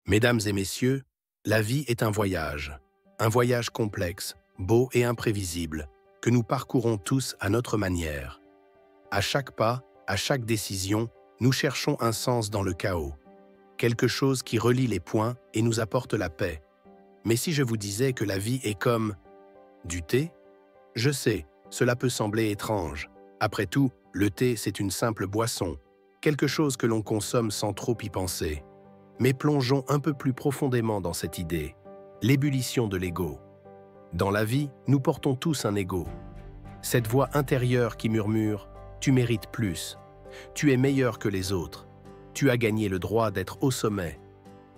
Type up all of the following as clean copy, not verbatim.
Mesdames et messieurs, la vie est un voyage complexe, beau et imprévisible, que nous parcourons tous à notre manière. À chaque pas, à chaque décision, nous cherchons un sens dans le chaos, quelque chose qui relie les points et nous apporte la paix. Mais si je vous disais que la vie est comme du thé? Je sais, cela peut sembler étrange. Après tout, le thé, c'est une simple boisson, quelque chose que l'on consomme sans trop y penser. Mais plongeons un peu plus profondément dans cette idée, l'ébullition de l'ego. Dans la vie, nous portons tous un ego. Cette voix intérieure qui murmure « Tu mérites plus »,« Tu es meilleur que les autres »,« Tu as gagné le droit d'être au sommet ».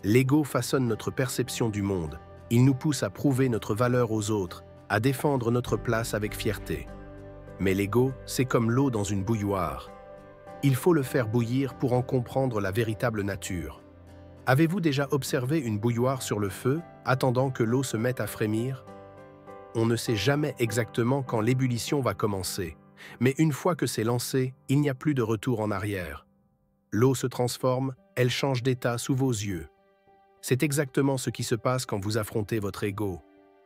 L'ego façonne notre perception du monde. Il nous pousse à prouver notre valeur aux autres, à défendre notre place avec fierté. Mais l'ego, c'est comme l'eau dans une bouilloire. Il faut le faire bouillir pour en comprendre la véritable nature. Avez-vous déjà observé une bouilloire sur le feu, attendant que l'eau se mette à frémir? On ne sait jamais exactement quand l'ébullition va commencer, mais une fois que c'est lancé, il n'y a plus de retour en arrière. L'eau se transforme, elle change d'état sous vos yeux. C'est exactement ce qui se passe quand vous affrontez votre ego.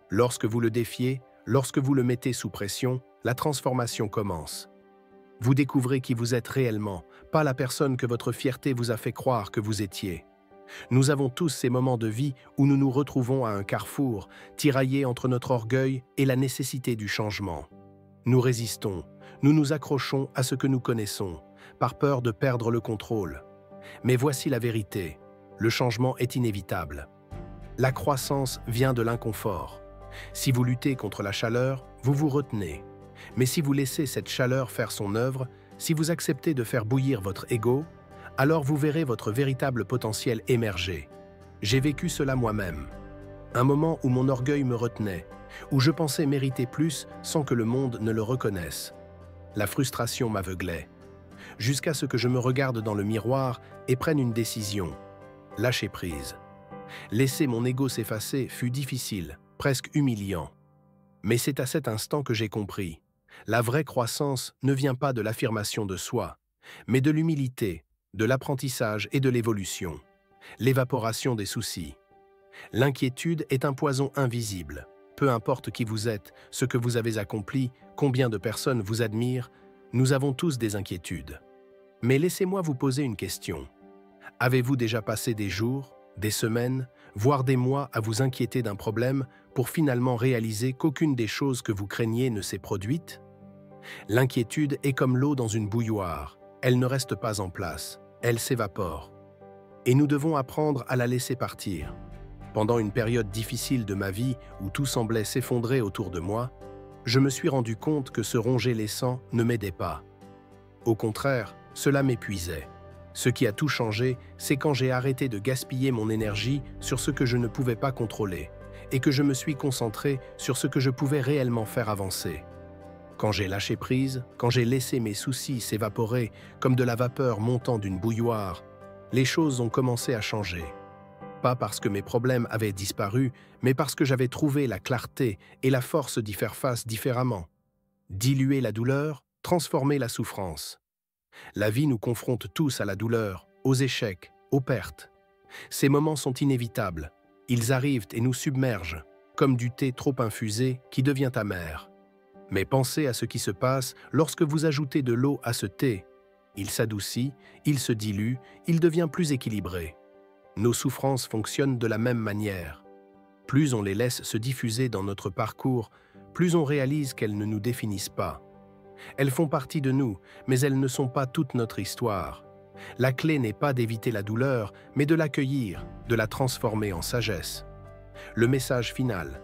Lorsque vous le défiez, lorsque vous le mettez sous pression, la transformation commence. Vous découvrez qui vous êtes réellement, pas la personne que votre fierté vous a fait croire que vous étiez. Nous avons tous ces moments de vie où nous nous retrouvons à un carrefour, tiraillés entre notre orgueil et la nécessité du changement. Nous résistons, nous nous accrochons à ce que nous connaissons, par peur de perdre le contrôle. Mais voici la vérité, le changement est inévitable. La croissance vient de l'inconfort. Si vous luttez contre la chaleur, vous vous retenez. Mais si vous laissez cette chaleur faire son œuvre, si vous acceptez de faire bouillir votre ego, alors vous verrez votre véritable potentiel émerger. J'ai vécu cela moi-même. Un moment où mon orgueil me retenait, où je pensais mériter plus sans que le monde ne le reconnaisse. La frustration m'aveuglait. Jusqu'à ce que je me regarde dans le miroir et prenne une décision. Lâcher prise. Laisser mon ego s'effacer fut difficile, presque humiliant. Mais c'est à cet instant que j'ai compris. La vraie croissance ne vient pas de l'affirmation de soi, mais de l'humilité, de l'apprentissage et de l'évolution. L'évaporation des soucis. L'inquiétude est un poison invisible. Peu importe qui vous êtes, ce que vous avez accompli, combien de personnes vous admirent, nous avons tous des inquiétudes. Mais laissez-moi vous poser une question. Avez-vous déjà passé des jours, des semaines, voire des mois à vous inquiéter d'un problème pour finalement réaliser qu'aucune des choses que vous craigniez ne s'est produite? L'inquiétude est comme l'eau dans une bouilloire. Elle ne reste pas en place, elle s'évapore. Et nous devons apprendre à la laisser partir. Pendant une période difficile de ma vie où tout semblait s'effondrer autour de moi, je me suis rendu compte que se ronger les sangs ne m'aidait pas. Au contraire, cela m'épuisait. Ce qui a tout changé, c'est quand j'ai arrêté de gaspiller mon énergie sur ce que je ne pouvais pas contrôler et que je me suis concentré sur ce que je pouvais réellement faire avancer. Quand j'ai lâché prise, quand j'ai laissé mes soucis s'évaporer comme de la vapeur montant d'une bouilloire, les choses ont commencé à changer. Pas parce que mes problèmes avaient disparu, mais parce que j'avais trouvé la clarté et la force d'y faire face différemment. Diluer la douleur, transformer la souffrance. La vie nous confronte tous à la douleur, aux échecs, aux pertes. Ces moments sont inévitables. Ils arrivent et nous submergent, comme du thé trop infusé qui devient amer. Mais pensez à ce qui se passe lorsque vous ajoutez de l'eau à ce thé. Il s'adoucit, il se dilue, il devient plus équilibré. Nos souffrances fonctionnent de la même manière. Plus on les laisse se diffuser dans notre parcours, plus on réalise qu'elles ne nous définissent pas. Elles font partie de nous, mais elles ne sont pas toute notre histoire. La clé n'est pas d'éviter la douleur, mais de l'accueillir, de la transformer en sagesse. Le message final.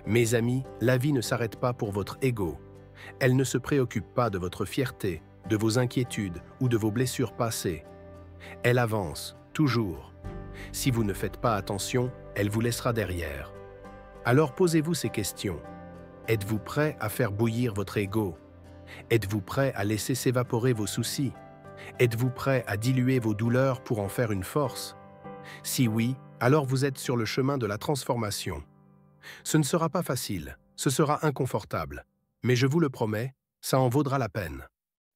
Mes amis, la vie ne s'arrête pas pour votre ego. Elle ne se préoccupe pas de votre fierté, de vos inquiétudes ou de vos blessures passées. Elle avance, toujours. Si vous ne faites pas attention, elle vous laissera derrière. Alors posez-vous ces questions. Êtes-vous prêt à faire bouillir votre ego? Êtes-vous prêt à laisser s'évaporer vos soucis? Êtes-vous prêt à diluer vos douleurs pour en faire une force? Si oui, alors vous êtes sur le chemin de la transformation. Ce ne sera pas facile, ce sera inconfortable, mais je vous le promets, ça en vaudra la peine.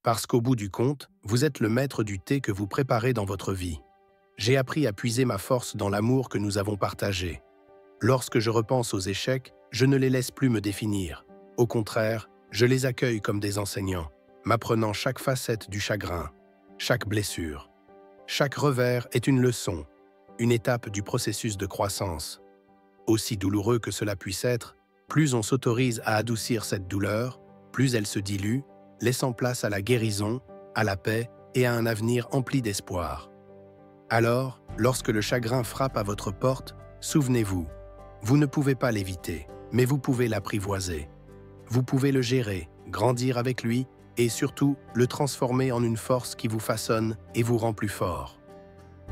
Parce qu'au bout du compte, vous êtes le maître du thé que vous préparez dans votre vie. J'ai appris à puiser ma force dans l'amour que nous avons partagé. Lorsque je repense aux échecs, je ne les laisse plus me définir. Au contraire, je les accueille comme des enseignants, m'apprenant chaque facette du chagrin, chaque blessure. Chaque revers est une leçon, une étape du processus de croissance. Aussi douloureux que cela puisse être, plus on s'autorise à adoucir cette douleur, plus elle se dilue, laissant place à la guérison, à la paix et à un avenir empli d'espoir. Alors, lorsque le chagrin frappe à votre porte, souvenez-vous, vous ne pouvez pas l'éviter, mais vous pouvez l'apprivoiser. Vous pouvez le gérer, grandir avec lui et surtout le transformer en une force qui vous façonne et vous rend plus fort.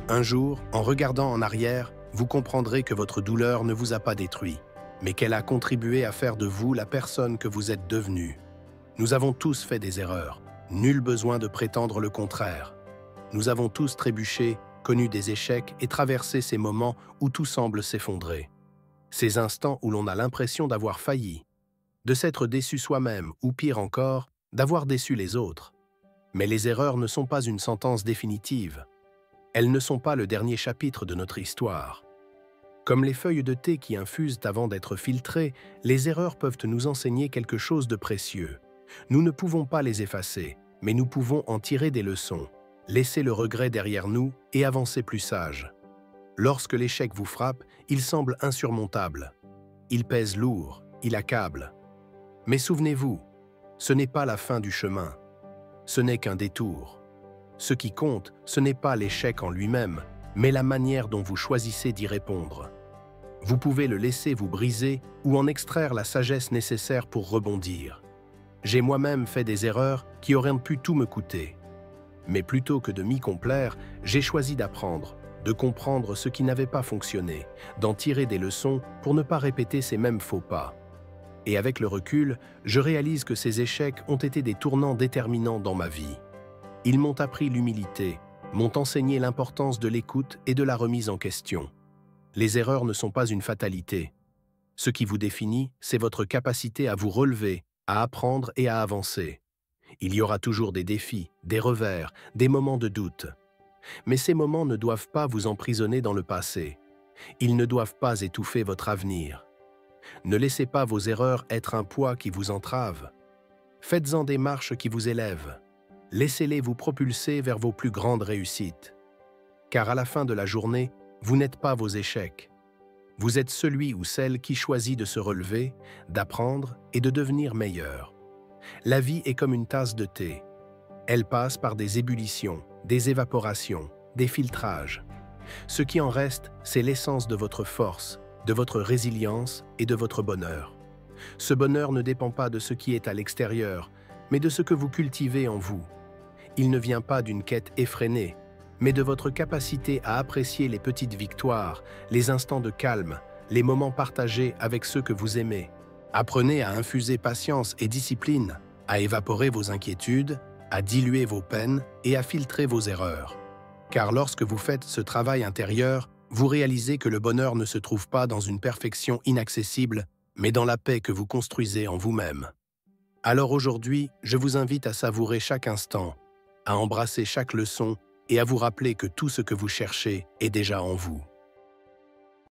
Un jour, en regardant en arrière, vous comprendrez que votre douleur ne vous a pas détruit, mais qu'elle a contribué à faire de vous la personne que vous êtes devenue. Nous avons tous fait des erreurs, nul besoin de prétendre le contraire. Nous avons tous trébuché, connu des échecs et traversé ces moments où tout semble s'effondrer. Ces instants où l'on a l'impression d'avoir failli, de s'être déçu soi-même ou pire encore, d'avoir déçu les autres. Mais les erreurs ne sont pas une sentence définitive. Elles ne sont pas le dernier chapitre de notre histoire. Comme les feuilles de thé qui infusent avant d'être filtrées, les erreurs peuvent nous enseigner quelque chose de précieux. Nous ne pouvons pas les effacer, mais nous pouvons en tirer des leçons, laisser le regret derrière nous et avancer plus sage. Lorsque l'échec vous frappe, il semble insurmontable. Il pèse lourd, il accable. Mais souvenez-vous, ce n'est pas la fin du chemin. Ce n'est qu'un détour. Ce qui compte, ce n'est pas l'échec en lui-même, mais la manière dont vous choisissez d'y répondre. Vous pouvez le laisser vous briser ou en extraire la sagesse nécessaire pour rebondir. J'ai moi-même fait des erreurs qui auraient pu tout me coûter. Mais plutôt que de m'y complaire, j'ai choisi d'apprendre, de comprendre ce qui n'avait pas fonctionné, d'en tirer des leçons pour ne pas répéter ces mêmes faux pas. Et avec le recul, je réalise que ces échecs ont été des tournants déterminants dans ma vie. Ils m'ont appris l'humilité, m'ont enseigné l'importance de l'écoute et de la remise en question. Les erreurs ne sont pas une fatalité. Ce qui vous définit, c'est votre capacité à vous relever, à apprendre et à avancer. Il y aura toujours des défis, des revers, des moments de doute. Mais ces moments ne doivent pas vous emprisonner dans le passé. Ils ne doivent pas étouffer votre avenir. Ne laissez pas vos erreurs être un poids qui vous entrave. Faites-en des marches qui vous élèvent. Laissez-les vous propulser vers vos plus grandes réussites. Car à la fin de la journée, vous n'êtes pas vos échecs. Vous êtes celui ou celle qui choisit de se relever, d'apprendre et de devenir meilleur. La vie est comme une tasse de thé. Elle passe par des ébullitions, des évaporations, des filtrages. Ce qui en reste, c'est l'essence de votre force, de votre résilience et de votre bonheur. Ce bonheur ne dépend pas de ce qui est à l'extérieur, mais de ce que vous cultivez en vous. Il ne vient pas d'une quête effrénée, mais de votre capacité à apprécier les petites victoires, les instants de calme, les moments partagés avec ceux que vous aimez. Apprenez à infuser patience et discipline, à évaporer vos inquiétudes, à diluer vos peines et à filtrer vos erreurs. Car lorsque vous faites ce travail intérieur, vous réalisez que le bonheur ne se trouve pas dans une perfection inaccessible, mais dans la paix que vous construisez en vous-même. Alors aujourd'hui, je vous invite à savourer chaque instant, à embrasser chaque leçon et à vous rappeler que tout ce que vous cherchez est déjà en vous.